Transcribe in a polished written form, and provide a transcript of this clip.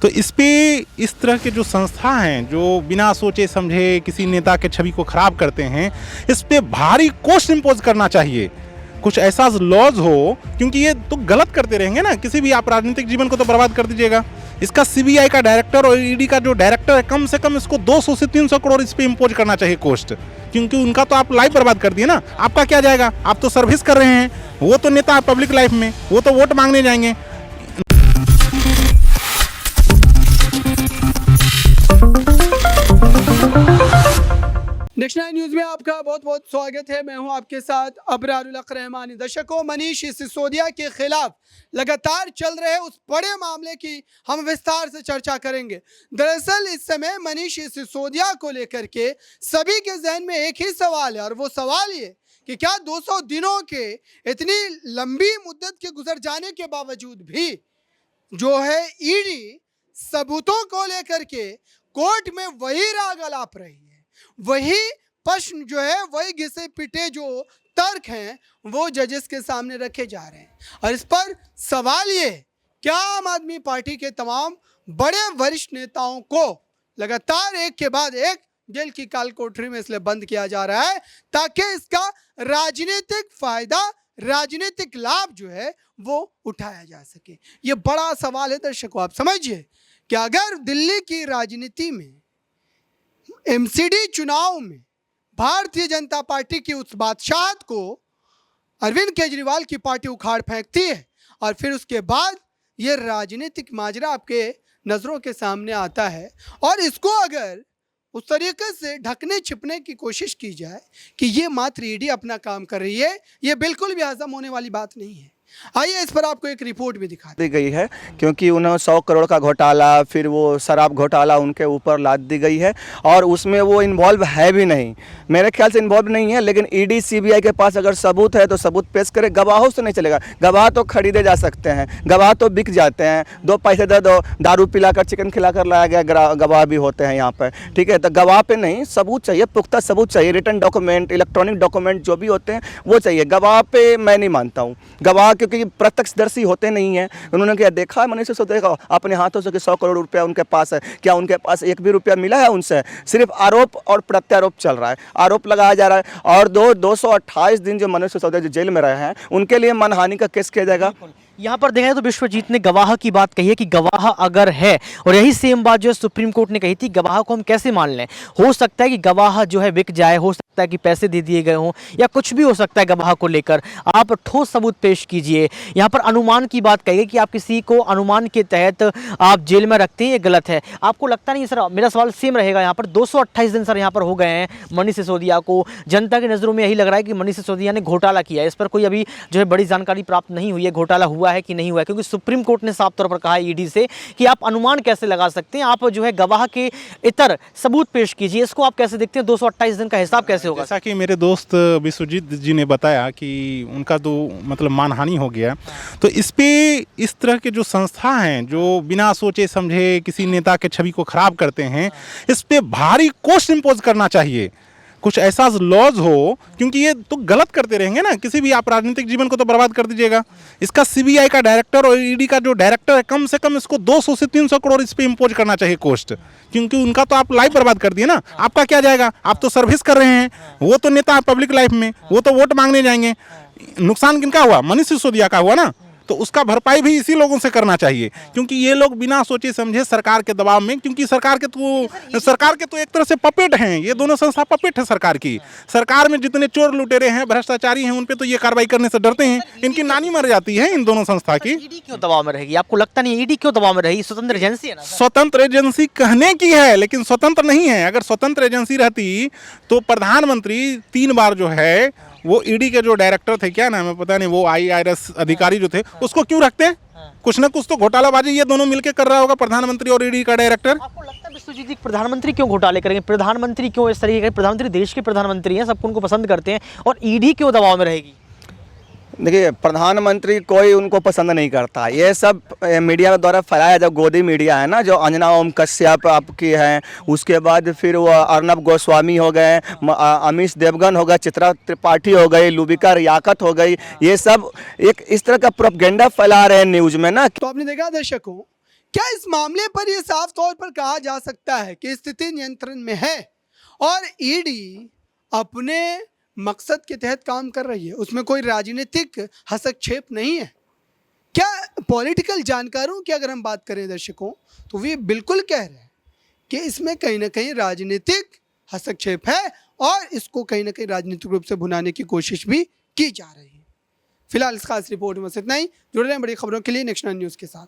तो इस पे इस तरह के जो संस्था हैं जो बिना सोचे समझे किसी नेता के छवि को खराब करते हैं, इस पे भारी कोस्ट इम्पोज करना चाहिए। कुछ ऐसा लॉज हो, क्योंकि ये तो गलत करते रहेंगे ना, किसी भी आप राजनीतिक जीवन को तो बर्बाद कर दीजिएगा। इसका सीबीआई का डायरेक्टर और ईडी का जो डायरेक्टर है, कम से कम इसको 200 से 300 करोड़ इस पे इम्पोज करना चाहिए कोस्ट, क्योंकि उनका तो आप लाइफ बर्बाद कर दिए ना। आपका क्या जाएगा? आप तो सर्विस कर रहे हैं, वो तो नेता पब्लिक लाइफ में, वो तो वोट मांगने जाएंगे। नेक्स्ट 9 न्यूज़ में आपका बहुत बहुत स्वागत है। मैं हूं आपके साथ अबरारुल हक रहमानी। दर्शकों, मनीष सिसोदिया के खिलाफ लगातार चल रहे उस बड़े मामले की हम विस्तार से चर्चा करेंगे। दरअसल इस समय मनीष सिसोदिया को लेकर के सभी के जहन में एक ही सवाल है, और वो सवाल ये कि क्या 200 दिनों के इतनी लंबी मुद्दत के गुजर जाने के बावजूद भी जो है ईडी सबूतों को लेकर के कोर्ट में वही राग अलाप रही है, वही प्रश्न जो है, वही घिसे पिटे जो तर्क हैं वो जजेस के सामने रखे जा रहे हैं। और इस पर सवाल ये, क्या आम आदमी पार्टी के तमाम बड़े वरिष्ठ नेताओं को लगातार एक के बाद एक जेल की काल कोठरी में इसलिए बंद किया जा रहा है ताकि इसका राजनीतिक फायदा, राजनीतिक लाभ जो है वो उठाया जा सके? ये बड़ा सवाल है दर्शकों। आप समझिए कि अगर दिल्ली की राजनीति में एमसीडी चुनाव में भारतीय जनता पार्टी की उस बादशाहत को अरविंद केजरीवाल की पार्टी उखाड़ फेंकती है, और फिर उसके बाद ये राजनीतिक माजरा आपके नज़रों के सामने आता है, और इसको अगर उस तरीके से ढकने छिपने की कोशिश की जाए कि ये मात्र ईडी अपना काम कर रही है, ये बिल्कुल भी हजम होने वाली बात नहीं है। आइए इस पर आपको एक रिपोर्ट भी दिखा दी गई है, क्योंकि उन्हें 100 करोड़ का घोटाला, फिर वो शराब घोटाला उनके ऊपर लाद दी गई है, और उसमें वो इन्वॉल्व है भी नहीं, मेरे ख्याल से इन्वॉल्व नहीं है। लेकिन ईडी सीबीआई के पास अगर सबूत है तो सबूत पेश करे। गवाहों से नहीं चलेगा, गवाह तो खरीदे जा सकते हैं, गवाह तो बिक जाते हैं। 2 पैसे दे दो, दारू पिलाकर चिकन खिलाकर लाया गया गवाह भी होते हैं यहाँ पर, ठीक है। तो गवाह पे नहीं, सबूत चाहिए, पुख्ता सबूत चाहिए, रिटर्न डॉक्यूमेंट, इलेक्ट्रॉनिक डॉक्यूमेंट जो भी होते हैं वो चाहिए। गवाह पे मैं नहीं मानता हूँ। गवाह क्योंकि प्रत्यक्षदर्शी होते नहीं हैं। उन्होंने क्या देखा? मनीष सिसोदिया अपने हाथों से कि 100 करोड़ रुपया उनके पास है, क्या उनके पास एक भी रुपया मिला है उनसे? सिर्फ आरोप और प्रत्यारोप चल रहा है, आरोप लगाया जा रहा है। और 228 दिन जो मनीष सिसोदिया जो जेल में रहे हैं उनके लिए मानहानि का केस किया जाएगा। यहाँ पर देखें तो विश्वजीत ने गवाह की बात कही है कि गवाह अगर है, और यही सेम बात जो है सुप्रीम कोर्ट ने कही थी, गवाह को हम कैसे मान लें? हो सकता है कि गवाह जो है बिक जाए, हो सकता है कि पैसे दे दिए गए हों, या कुछ भी हो सकता है गवाह को लेकर। आप ठोस सबूत पेश कीजिए। यहाँ पर अनुमान की बात कही है कि आप किसी को अनुमान के तहत आप जेल में रखते हैं, ये गलत है। आपको लगता नहीं सर? मेरा सवाल सेम रहेगा यहाँ पर। 228 दिन सर यहाँ पर हो गए हैं मनीष सिसोदिया को। जनता की नज़रों में यही लग रहा है कि मनीष सिसोदिया ने घोटाला किया है। इस पर कोई अभी जो है बड़ी जानकारी प्राप्त नहीं हुई है, घोटाला हुआ है कि नहीं हुआ है, क्योंकि सुप्रीम कोर्ट ने साफ तौर पर कहा है ईडी से कि आप अनुमान कैसे लगा सकते हैं, आप जो है गवाह के इतर सबूत पेश कीजिए। इसको आप कैसे देखते हैं? 228 दिन का हिसाब कैसे होगा? जैसा कि मेरे दोस्त विश्वजीत जी ने बताया कि उनका तो मतलब मानहानि हो गया, तो इस पे इस तरह के जो संस्था हैं जो बिना सोचे समझे किसी नेता के छवि को खराब करते हैं, इस पे भारी कोस्ट इम्पोज करना चाहिए। कुछ ऐसा लॉज हो, क्योंकि ये तो गलत करते रहेंगे ना, किसी भी आप राजनीतिक जीवन को तो बर्बाद कर दीजिएगा। इसका सीबीआई का डायरेक्टर और ईडी का जो डायरेक्टर है, कम से कम इसको 200 से 300 करोड़ इस पे इम्पोज करना चाहिए कोस्ट, क्योंकि उनका तो आप लाइफ बर्बाद कर दिए ना। आपका क्या जाएगा? आप तो सर्विस कर रहे हैं, वो तो नेता पब्लिक लाइफ में, वो तो वोट मांगने जाएंगे। नुकसान किनका हुआ? मनीष सिसोदिया का हुआ ना, तो उसका भरपाई भी इसी लोगों से करना चाहिए, क्योंकि ये लोग बिना सोचे समझे सरकार के दबाव में, क्योंकि सरकार के तो एक तरह से पपेट हैं, ये दोनों संस्था पपेट है सरकार की। सरकार में जितने चोर लुटेरे हैं, भ्रष्टाचारी हैं, उन पे तो ये कार्रवाई करने से डरते हैं। इनकी नानी मर जाती है इन दोनों संस्था की। ईडी क्यों दबाव में रहेगी? आपको लगता नहीं ईडी क्यों दबाव में रहेगी? स्वतंत्र एजेंसी है ना। स्वतंत्र एजेंसी कहने की है, लेकिन स्वतंत्र नहीं है। अगर स्वतंत्र एजेंसी रहती तो प्रधानमंत्री 3 बार जो है वो ईडी के जो डायरेक्टर थे, क्या नाम है पता नहीं, वो IRS अधिकारी जो थे, उसको क्यों रखते हैं? कुछ ना कुछ तो घोटालाबाजी ये दोनों मिलके कर रहा होगा, प्रधानमंत्री और ईडी का डायरेक्टर। आपको लगता है विश्वजीत जी प्रधानमंत्री क्यों घोटाले करेंगे? प्रधानमंत्री क्यों इस तरीके के? प्रधानमंत्री देश के प्रधानमंत्री हैं, सबको उनको पसंद करते हैं, और ईडी क्यों दबाव में रहेगी? देखिए, प्रधानमंत्री कोई उनको पसंद नहीं करता। ये सब मीडिया द्वारा फैलाया, जो गोदी मीडिया है ना, जो अंजना ओम कश्यप आपकी है, उसके बाद फिर वो अर्नब गोस्वामी हो गए, अमीश देवगन हो गए, चित्रा त्रिपाठी हो गई, लुबिका रियाकत हो गई, ये सब एक इस तरह का प्रोपेगेंडा फैला रहे हैं न्यूज़ में ना। तो आपने देखा दर्शकों क्या इस मामले पर यह साफ तौर पर कहा जा सकता है कि स्थिति नियंत्रण में है और ईडी अपने मकसद के तहत काम कर रही है, उसमें कोई राजनीतिक हस्तक्षेप नहीं है? क्या पॉलिटिकल जानकारों की अगर हम बात करें दर्शकों, तो वे बिल्कुल कह रहे हैं कि इसमें कहीं ना कहीं राजनीतिक हस्तक्षेप है और इसको कहीं ना कहीं राजनीतिक रूप से भुनाने की कोशिश भी की जा रही है। फिलहाल इस खास रिपोर्ट में बस इतना ही। जुड़े रहें बड़ी खबरों के लिए नेक्स्ट 9 न्यूज़ के साथ।